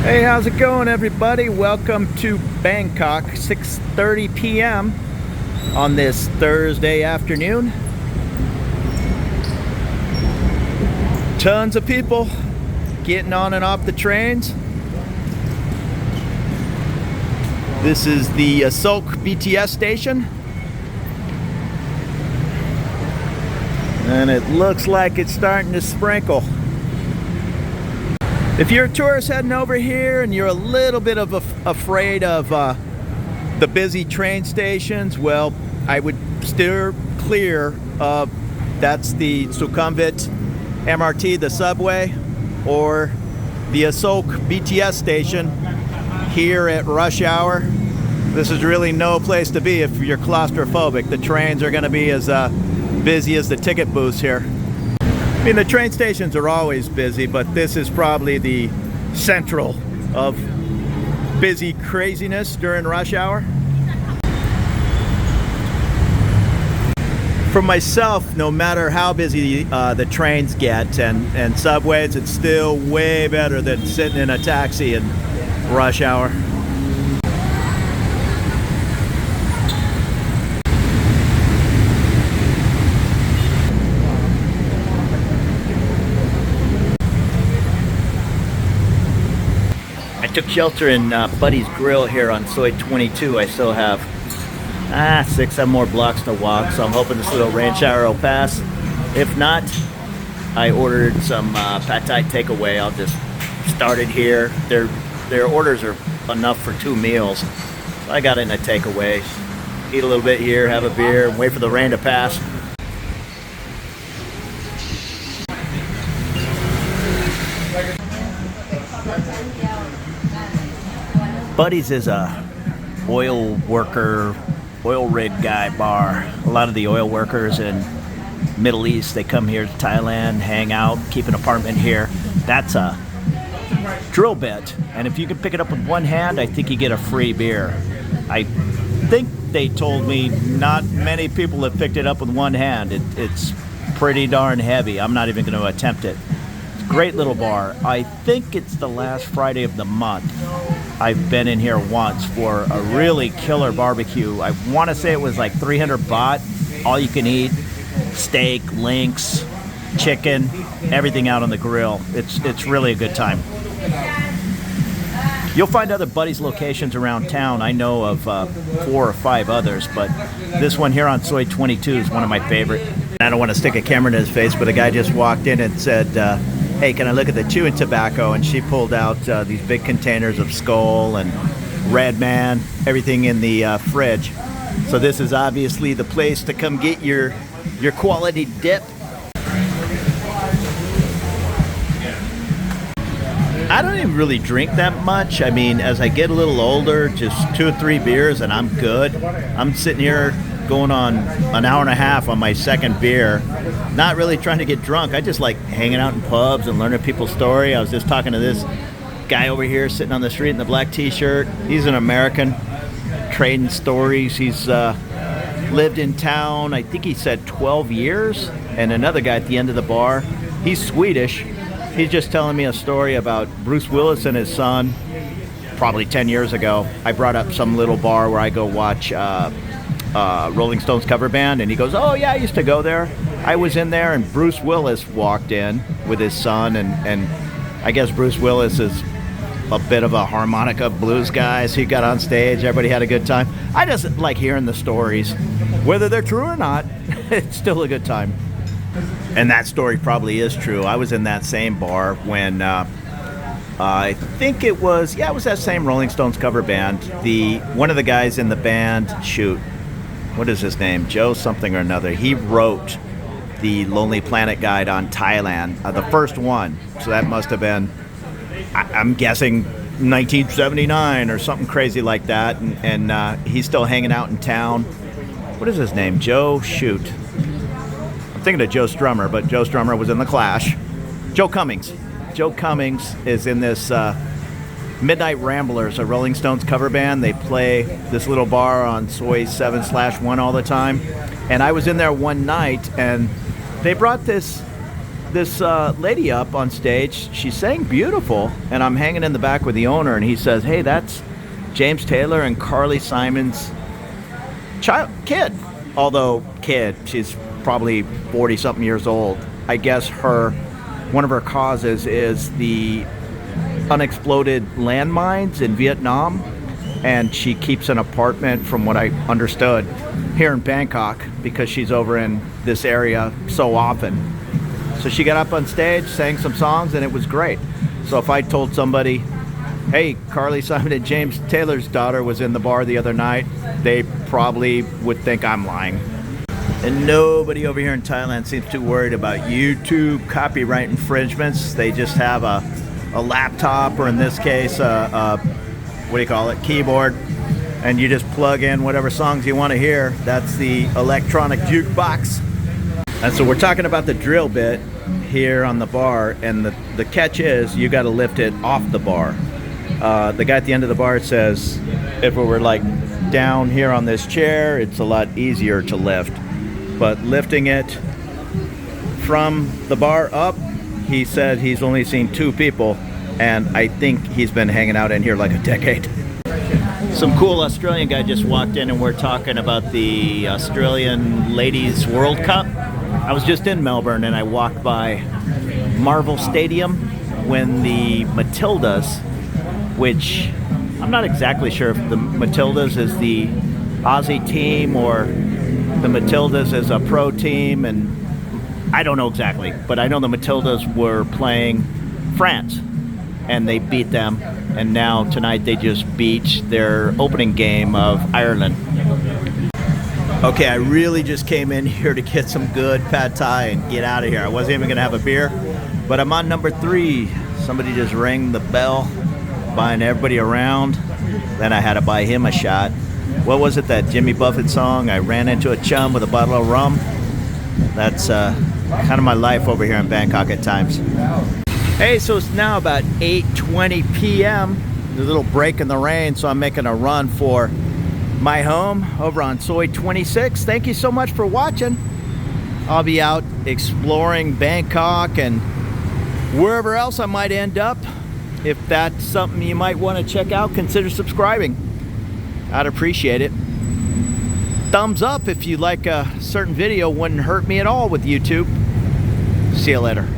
Hey, how's it going, everybody? Welcome to Bangkok, 6:30 p.m. on this Thursday afternoon. Tons of people getting on and off the trains. This is the Sukhumvit BTS station. And it looks like it's starting to sprinkle. If you're a tourist heading over here and you're a little bit afraid of the busy train stations, well, I would steer clear of that's the Sukhumvit MRT, the subway, or the Sukhumvit BTS station here at rush hour. This is really no place to be if you're claustrophobic. The trains are going to be as busy as the ticket booths here. I mean, the train stations are always busy, but this is probably the central of busy craziness during rush hour. For myself, no matter how busy the trains get and subways, it's still way better than sitting in a taxi in rush hour. I took shelter in Buddy's Grill here on Soi 22. I still have 6-7 more blocks to walk, so I'm hoping this little rain shower will pass. If not, I ordered some pad thai takeaway. I'll just start it here. Their orders are enough for 2 meals. So I got it in a takeaway. Eat a little bit here, have a beer, and wait for the rain to pass. Buddy's is a oil rig guy bar. A lot of the oil workers in Middle East, they come here to Thailand, hang out, keep an apartment here. That's a drill bit, and if you can pick it up with one hand, I think you get a free beer. I think they told me not many people have picked it up with one hand. It's pretty darn heavy. I'm not even going to attempt it. Great little bar. I think it's the last Friday of the month. I've been in here once for a really killer barbecue. I want to say it was like 300 baht, all you can eat, steak, links, chicken, everything out on the grill. It's really a good time. You'll find other Buddy's locations around town. I know of 4 or 5 others, but this one here on Soi 22 is one of my favorite. I don't want to stick a camera in his face, but a guy just walked in and said, hey, can I look at the chewing tobacco? And she pulled out these big containers of Skull and Red Man, everything in the fridge. So this is obviously the place to come get your quality dip. I don't even really drink that much. I mean, as I get a little older, just 2 or 3 beers and I'm good. I'm sitting here going on an hour and a half on my second beer, not really trying to get drunk. I just like hanging out in pubs and learning people's story. I was just talking to this guy over here sitting on the street in the black t-shirt. He's an American, trading stories. He's lived in town, I think he said 12 years. And another guy at the end of the bar, he's Swedish. He's just telling me a story about Bruce Willis and his son probably 10 years ago. I brought up some little bar where I go watch Rolling Stones cover band, and he goes, oh yeah, I used to go there. I was in there, and Bruce Willis walked in with his son, and I guess Bruce Willis is a bit of a harmonica blues guy, so he got on stage, everybody had a good time. I just like hearing the stories. Whether they're true or not, it's still a good time. And that story probably is true. I was in that same bar when I think it was that same Rolling Stones cover band. One of the guys in the band, what is his name? Joe something or another. He wrote the Lonely Planet Guide on Thailand, the first one. So that must have been, I'm guessing, 1979 or something crazy like that. And he's still hanging out in town. What is his name? Joe, I'm thinking of Joe Strummer, but Joe Strummer was in The Clash. Joe Cummings. Joe Cummings is in this Midnight Ramblers, a Rolling Stones cover band. They play this little bar on Soi 7/1 all the time. And I was in there one night, and they brought this this lady up on stage. She sang beautiful, and I'm hanging in the back with the owner, and he says, "Hey, that's James Taylor and Carly Simon's kid." Although kid, she's probably 40-something years old. I guess one of her causes is the unexploded landmines in Vietnam, and she keeps an apartment, from what I understood, here in Bangkok because she's over in this area so often. So she got up on stage, sang some songs, and it was great. So if I told somebody, "Hey, Carly Simon and James Taylor's daughter was in the bar the other night," they probably would think I'm lying. And nobody over here in Thailand seems too worried about YouTube copyright infringements. They just have a laptop, or in this case, what do you call it, keyboard, and you just plug in whatever songs you want to hear. That's the electronic jukebox. And so we're talking about the drill bit here on the bar, and the catch is you got to lift it off the bar. The guy at the end of the bar says if it were like down here on this chair, it's a lot easier to lift. But lifting it from the bar up, he said he's only seen 2 people, and I think he's been hanging out in here like a decade. Some cool Australian guy just walked in, and we're talking about the Australian Ladies World Cup. I was just in Melbourne, and I walked by Marvel Stadium when the Matildas, which I'm not exactly sure if the Matildas is the Aussie team or the Matildas is a pro team, and I don't know exactly, but I know the Matildas were playing France, and they beat them, and now tonight they just beat their opening game of Ireland. Okay, I really just came in here to get some good pad thai and get out of here. I wasn't even gonna have a beer, but I'm on number 3. Somebody just rang the bell, buying everybody around. Then I had to buy him a shot. What was it, that Jimmy Buffett song? I ran into a chum with a bottle of rum. That's kind of my life over here in Bangkok at times. Hey, so it's now about 8:20 p.m. There's a little break in the rain, so I'm making a run for my home over on Soi 26. Thank you so much for watching. I'll be out exploring Bangkok and wherever else I might end up. If that's something you might want to check out, consider subscribing. I'd appreciate it. Thumbs up if you like a certain video, wouldn't hurt me at all with YouTube. See you later.